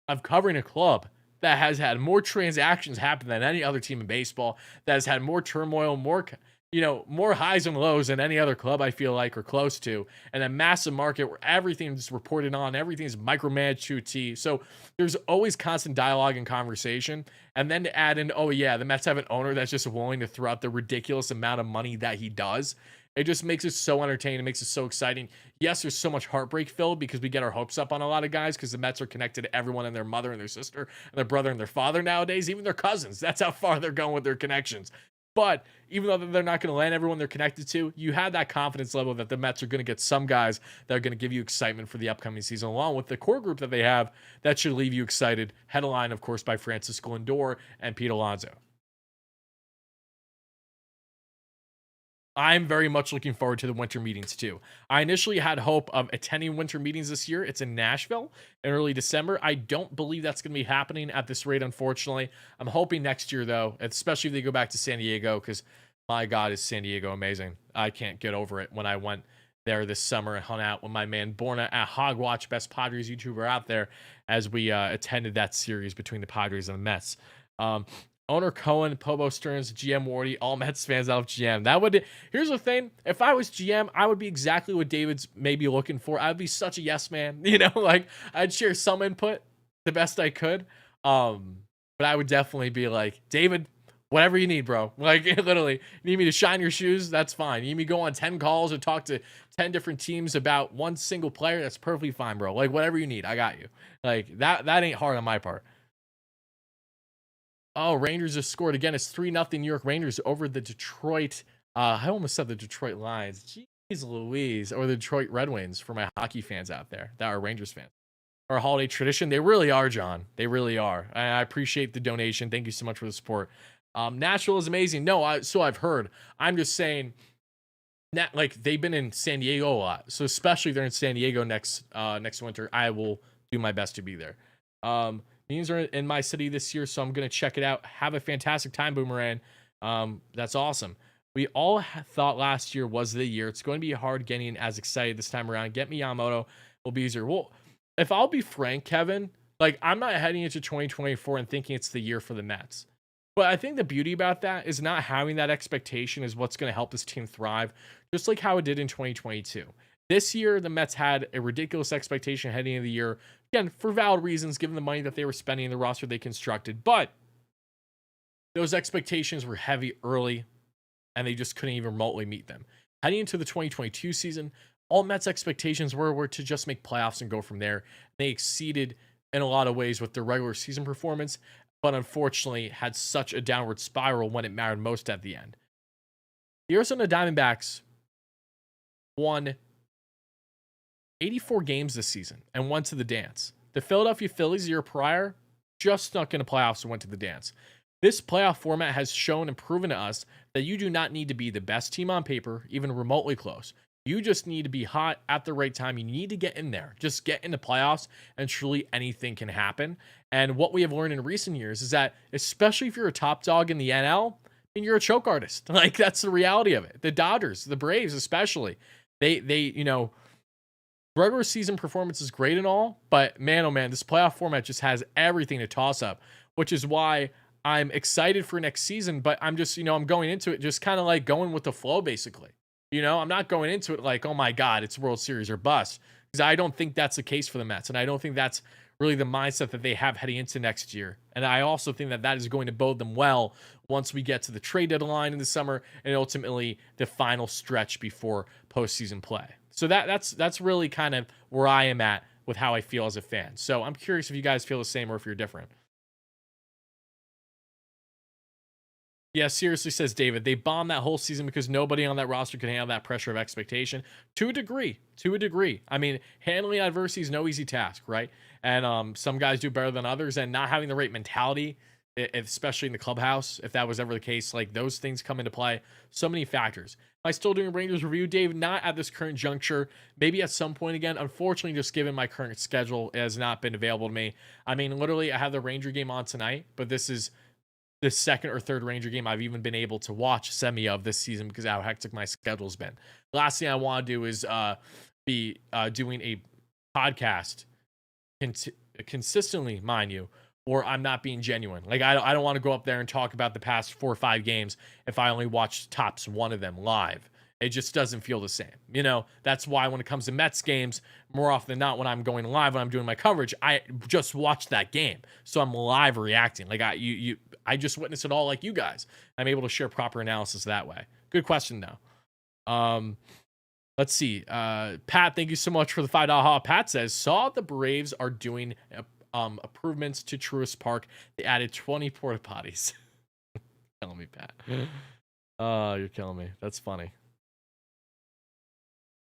of covering a club that has had more transactions happen than any other team in baseball, that has had more turmoil, more highs and lows than any other club, I feel like, or close to, and a massive market where everything's reported on, everything's micromanaged to a T. So there's always constant dialogue and conversation. And then to add in, oh yeah, the Mets have an owner that's just willing to throw out the ridiculous amount of money that he does. It just makes it so entertaining. It makes it so exciting. Yes, there's so much heartbreak filled because we get our hopes up on a lot of guys, because the Mets are connected to everyone and their mother and their sister and their brother and their father nowadays, even their cousins. That's how far they're going with their connections. But even though they're not going to land everyone they're connected to, you have that confidence level that the Mets are going to get some guys that are going to give you excitement for the upcoming season, along with the core group that they have that should leave you excited. Headline, of course, by Francisco Lindor and Pete Alonso. I'm very much looking forward to the winter meetings too. I initially had hope of attending winter meetings this year. It's in Nashville in early December. I don't believe that's going to be happening at this rate, unfortunately. I'm hoping next year, though, especially if they go back to San Diego, because my God, is San Diego amazing. I can't get over it. When I went there this summer and hung out with my man Borna at Hogwatch, best Padres YouTuber out there, as we attended that series between the Padres and the Mets. Owner Cohen, Pobo, Stearns, GM Wardy, all Mets fans out of GM. Here's the thing. If I was GM, I would be exactly what David's maybe looking for. I'd be such a yes man. You know, like I'd share some input the best I could. But I would definitely be like, David, whatever you need, bro. Like literally, you need me to shine your shoes? That's fine. You need me to go on 10 calls or talk to 10 different teams about one single player? That's perfectly fine, bro. Like whatever you need, I got you. Like that ain't hard on my part. Oh, Rangers just scored again. It's 3-0 New York Rangers over the Detroit. I almost said the Detroit Lions. Jeez Louise. Or the Detroit Red Wings for my hockey fans out there that are Rangers fans. Our holiday tradition. They really are, John. They really are. I appreciate the donation. Thank you so much for the support. Nashville is amazing. No, so I've heard. I'm just saying, like they've been in San Diego a lot. So especially if they're in San Diego next winter, I will do my best to be there. Meetings are in my city this year, so I'm going to check it out. Have a fantastic time, Boomerang. That's awesome. We all thought last year was the year. It's going to be hard getting as excited this time around. Get me Yamamoto will be easier. Well, if I'll be frank, Kevin, like I'm not heading into 2024 and thinking it's the year for the Mets. But I think the beauty about that is not having that expectation is what's going to help this team thrive, just like how it did in 2022. This year, the Mets had a ridiculous expectation heading into the year. Again, for valid reasons, given the money that they were spending in the roster they constructed. But those expectations were heavy early, and they just couldn't even remotely meet them. Heading into the 2022 season, all Mets expectations were to just make playoffs and go from there. They exceeded in a lot of ways with their regular season performance, but unfortunately had such a downward spiral when it mattered most at the end. The Arizona Diamondbacks won 84 games this season and went to the dance. The Philadelphia Phillies the year prior just snuck into playoffs and went to the dance. This playoff format has shown and proven to us that you do not need to be the best team on paper, even remotely close. You just need to be hot at the right time. You need to get in there. Just get into playoffs, and truly anything can happen. And what we have learned in recent years is that, especially if you're a top dog in the NL, and you're a choke artist. Like, that's the reality of it. The Dodgers, the Braves, especially, they regular season performance is great and all, but man, oh man, this playoff format just has everything to toss up, which is why I'm excited for next season. But I'm just, I'm going into it just kind of like going with the flow, basically. I'm not going into it like, oh my God, it's World Series or bust, because I don't think that's the case for the Mets. And I don't think that's really the mindset that they have heading into next year. And I also think that that is going to bode them well once we get to the trade deadline in the summer and ultimately the final stretch before postseason play. So that's really kind of where I am at with how I feel as a fan. So I'm curious if you guys feel the same or if you're different. Yeah, seriously, says David. They bombed that whole season because nobody on that roster can handle that pressure of expectation to a degree. To a degree. I mean, handling adversity is no easy task, right? And some guys do better than others, and not having the right mentality, especially in the clubhouse, if that was ever the case, like those things come into play. So many factors. Am I still doing a Rangers review, Dave? Not at this current juncture. Maybe at some point again. Unfortunately, just given my current schedule, it has not been available to me. I mean, literally, I have the Ranger game on tonight, but this is the second or third Ranger game I've even been able to watch semi of this season because of how hectic my schedule's been. Last thing I want to do is be doing a podcast consistently, mind you, or I'm not being genuine. Like, I don't want to go up there and talk about the past 4 or 5 games if I only watched tops one of them live. It just doesn't feel the same. That's why when it comes to Mets games, more often than not, when I'm going live, when I'm doing my coverage, I just watch that game. So I'm live reacting. Like I just witnessed it all like you guys. I'm able to share proper analysis that way. Good question, though. Let's see. Pat, thank you so much for the $5. Pat says, saw the Braves are doing improvements to Truist Park. They added 20 porta potties. Killing me, Pat. Oh, you're killing me. That's funny.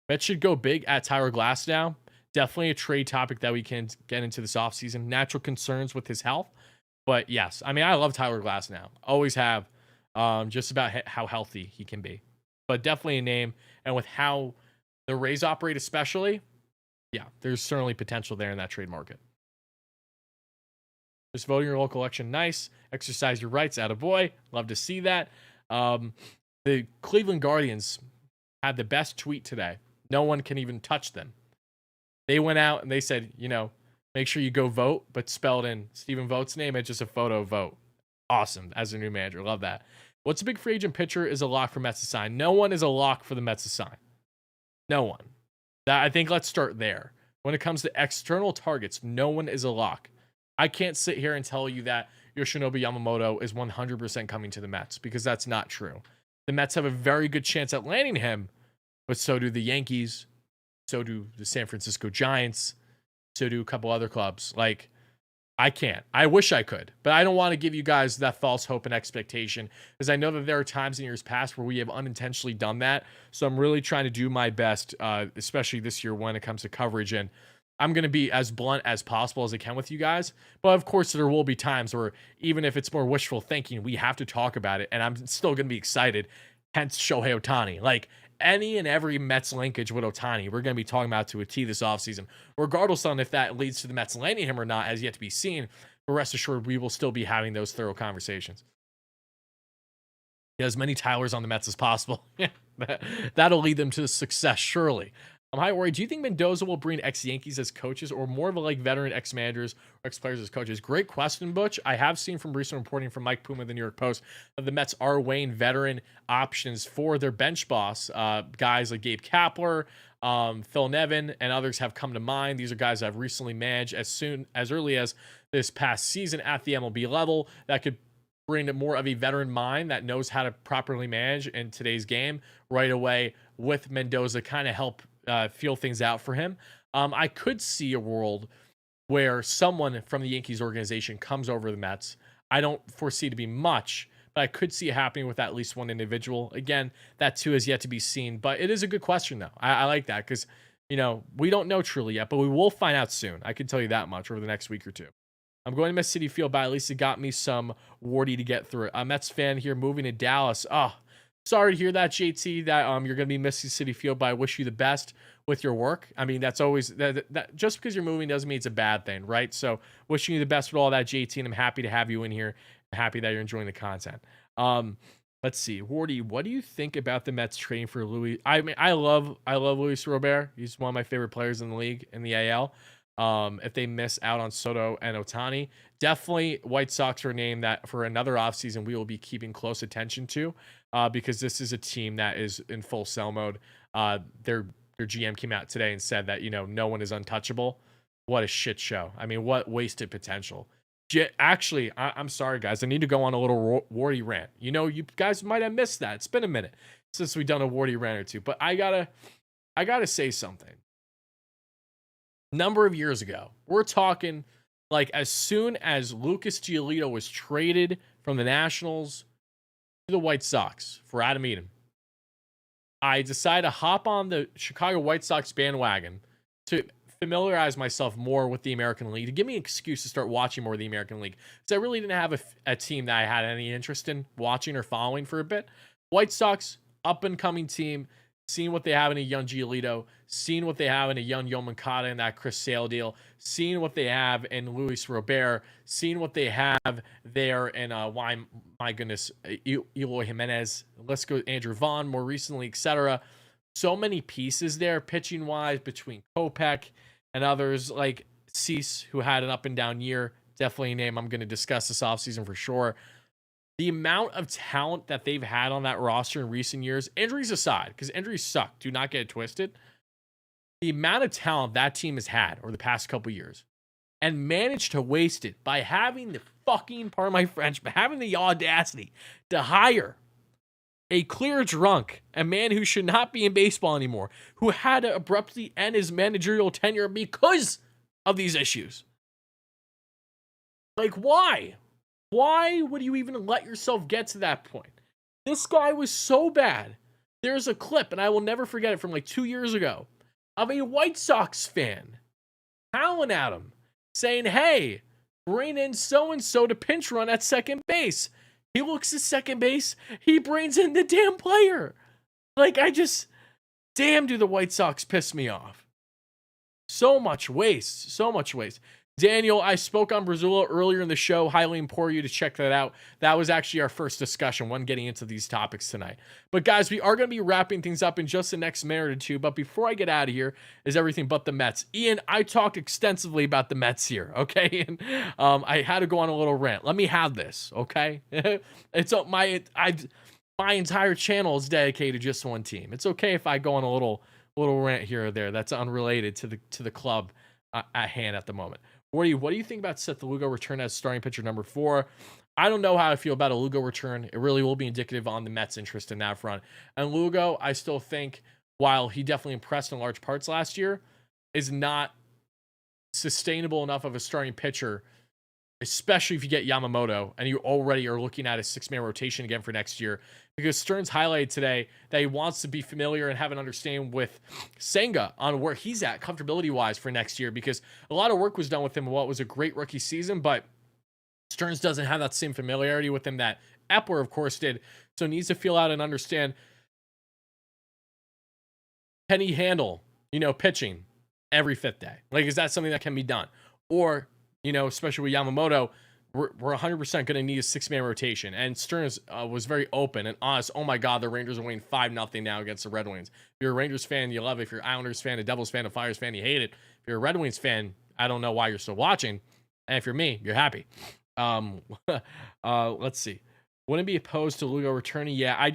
Bet should go big at Tyler Glass now. Definitely a trade topic that we can get into this offseason. Natural concerns with his health. But yes, I mean, I love Tyler Glass now. Always have. Just about how healthy he can be. But definitely a name. And with how the Rays operate especially, yeah, there's certainly potential there in that trade market. Just voting your local election. Nice. Exercise your rights. Attaboy. Love to see that. The Cleveland Guardians had the best tweet today. No one can even touch them. They went out and they said, make sure you go vote, but spelled in Stephen Vogt's name. It's just a photo vote. Awesome. As a new manager. Love that. What's a big free agent pitcher is a lock for Mets to sign? No one is a lock for the Mets to sign. No one. I think let's start there. When it comes to external targets, no one is a lock. I can't sit here and tell you that Yoshinobu Yamamoto is 100% coming to the Mets because that's not true. The Mets have a very good chance at landing him, but so do the Yankees, so do the San Francisco Giants, so do a couple other clubs. Like, I can't. I wish I could, but I don't want to give you guys that false hope and expectation because I know that there are times in years past where we have unintentionally done that. So I'm really trying to do my best, especially this year when it comes to coverage. And I'm going to be as blunt as possible as I can with you guys. But of course, there will be times where even if it's more wishful thinking, we have to talk about it. And I'm still going to be excited. Hence Shohei Ohtani. Like, any and every Mets linkage with Ohtani, we're going to be talking about to a T this offseason. Regardless on if that leads to the Mets landing him or not has yet to be seen. But rest assured, we will still be having those thorough conversations. Get as many Tylers on the Mets as possible. That'll lead them to success, surely. Hi, Ori. Do you think Mendoza will bring ex-Yankees as coaches or more of a veteran ex-managers or ex-players as coaches? Great question, Butch. I have seen from recent reporting from Mike Puma of the New York Post that the Mets are weighing veteran options for their bench boss. Guys like Gabe Kapler, Phil Nevin, and others have come to mind. These are guys I've recently managed as early as this past season at the MLB level that could bring more of a veteran mind that knows how to properly manage in today's game right away with Mendoza, kind of help feel things out for him. I could see a world where someone from the Yankees organization comes over the Mets. I don't foresee to be much, but I could see it happening with at least one individual. Again, that too is yet to be seen, but it is a good question though. I like that because, we don't know truly yet, but we will find out soon. I can tell you that much over the next week or two. I'm going to Mets City Field, but at least it got me some Wardy to get through it. A Mets fan here moving to Dallas. Oh, sorry to hear that, JT, that you're going to be missing City Field, but I wish you the best with your work. I mean, that's always that just because you're moving doesn't mean it's a bad thing, right? So wishing you the best with all that, JT, and I'm happy to have you in here. I'm happy that you're enjoying the content. Let's see, Wardy, what do you think about the Mets trading for Louis? I mean, I love Luis Robert. He's one of my favorite players in the league in the AL. If they miss out on Soto and Otani, definitely White Sox are a name that for another offseason we will be keeping close attention to, because this is a team that is in full sell mode. Their GM came out today and said that no one is untouchable. What a shit show! I mean, what wasted potential. Actually, I'm sorry, guys. I need to go on a little Wardy rant. You guys might have missed that. It's been a minute since we've done a Wardy rant or two, but I gotta say something. Number of years ago, we're talking like as soon as Lucas Giolito was traded from the Nationals to the White Sox for Adam Eaton, I decided to hop on the Chicago White Sox bandwagon to familiarize myself more with the American League, to give me an excuse to start watching more of the American League. Because I really didn't have a team that I had any interest in watching or following for a bit. White Sox, up and coming team, seeing what they have in a young Giolito, seeing what they have in a young Yoan Moncada in that Chris Sale deal, seeing what they have in Luis Robert, seeing what they have there in my goodness, Eloy Jimenez, let's go Andrew Vaughn more recently, etc. So many pieces there, pitching wise, between Kopech and others like Cease, who had an up and down year. Definitely a name I'm going to discuss this offseason for sure. The amount of talent that they've had on that roster in recent years, injuries aside, because injuries suck, do not get it twisted. The amount of talent that team has had over the past couple years and managed to waste it by having the fucking, pardon my French, but having the audacity to hire a clear drunk, a man who should not be in baseball anymore, who had to abruptly end his managerial tenure because of these issues. Like, why? Why would you even let yourself get to that point? This guy was so bad. There's a clip, and I will never forget it, from like 2 years ago, of a White Sox fan howling at him, saying, hey, bring in so-and-so to pinch run at second base. He looks at second base. He brings in the damn player. Like, damn, do the White Sox piss me off. So much waste. So much waste. Daniel, I spoke on Brazil earlier in the show. Highly implore you to check that out. That was actually our first discussion, one getting into these topics tonight. But guys, we are going to be wrapping things up in just the next minute or two. But before I get out of here, is everything but the Mets. Ian, I talked extensively about the Mets here, okay? And I had to go on a little rant. Let me have this, okay? It's my entire channel is dedicated to just one team. It's okay if I go on a little rant here or there that's unrelated to the club at hand at the moment. What do you think about Seth Lugo return as starting pitcher number 4? I don't know how I feel about a Lugo return. It really will be indicative on the Mets' interest in that front. And Lugo, I still think, while he definitely impressed in large parts last year, is not sustainable enough of a starting pitcher, especially if you get Yamamoto and you already are looking at a 6-man rotation again for next year. Because Stearns highlighted today that he wants to be familiar and have an understanding with Senga on where he's at comfortability-wise for next year, because a lot of work was done with him in what was a great rookie season, but Stearns doesn't have that same familiarity with him that Epler, of course, did. So needs to feel out and understand, can he handle, pitching every 5th day? Like, is that something that can be done? Or, especially with Yamamoto, we're 100% going to need a 6-man rotation. And Stearns was very open and honest. Oh my God, the Rangers are winning 5-0 now against the Red Wings. If you're a Rangers fan, you love it. If you're an Islanders fan, a Devils fan, a Flyers fan, you hate it. If you're a Red Wings fan, I don't know why you're still watching. And if you're me, you're happy. Let's see. Wouldn't be opposed to Lugo returning. Yeah, I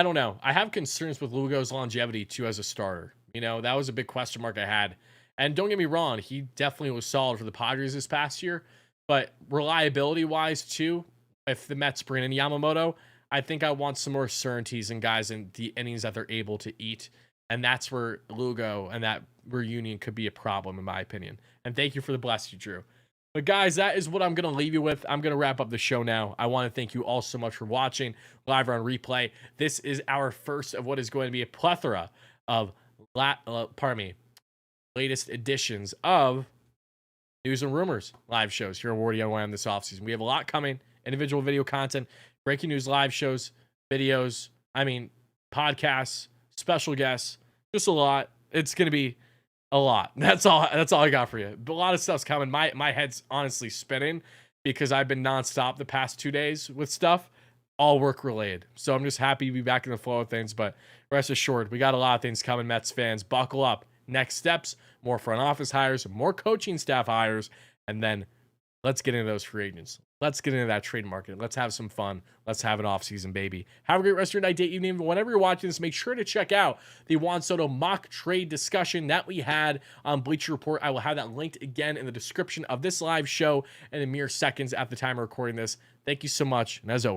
don't know. I have concerns with Lugo's longevity too as a starter. That was a big question mark I had. And don't get me wrong, he definitely was solid for the Padres this past year. But reliability-wise, too, if the Mets bring in Yamamoto, I think I want some more certainties and guys in the innings that they're able to eat. And that's where Lugo and that reunion could be a problem, in my opinion. And thank you for the bless you, Drew. But guys, that is what I'm going to leave you with. I'm going to wrap up the show now. I want to thank you all so much for watching live or on replay. This is our first of what is going to be a plethora of latest editions of News and Rumors live shows here on WardyNYM this offseason. We have a lot coming. Individual video content, breaking news live shows, videos, podcasts, special guests, just a lot. It's going to be a lot. That's all I got for you. But a lot of stuff's coming. My head's honestly spinning because I've been nonstop the past 2 days with stuff. all work related. So I'm just happy to be back in the flow of things. But rest assured, we got a lot of things coming, Mets fans. Buckle up. Next steps, more front office hires, more coaching staff hires, and then let's get into those free agents. Let's get into that trade market. Let's have some fun. Let's have an offseason, baby. Have a great rest of your night, day, evening. Whenever you're watching this, make sure to check out the Juan Soto mock trade discussion that we had on Bleacher Report. I will have that linked again in the description of this live show in a mere seconds at the time of recording this. Thank you so much. And as always,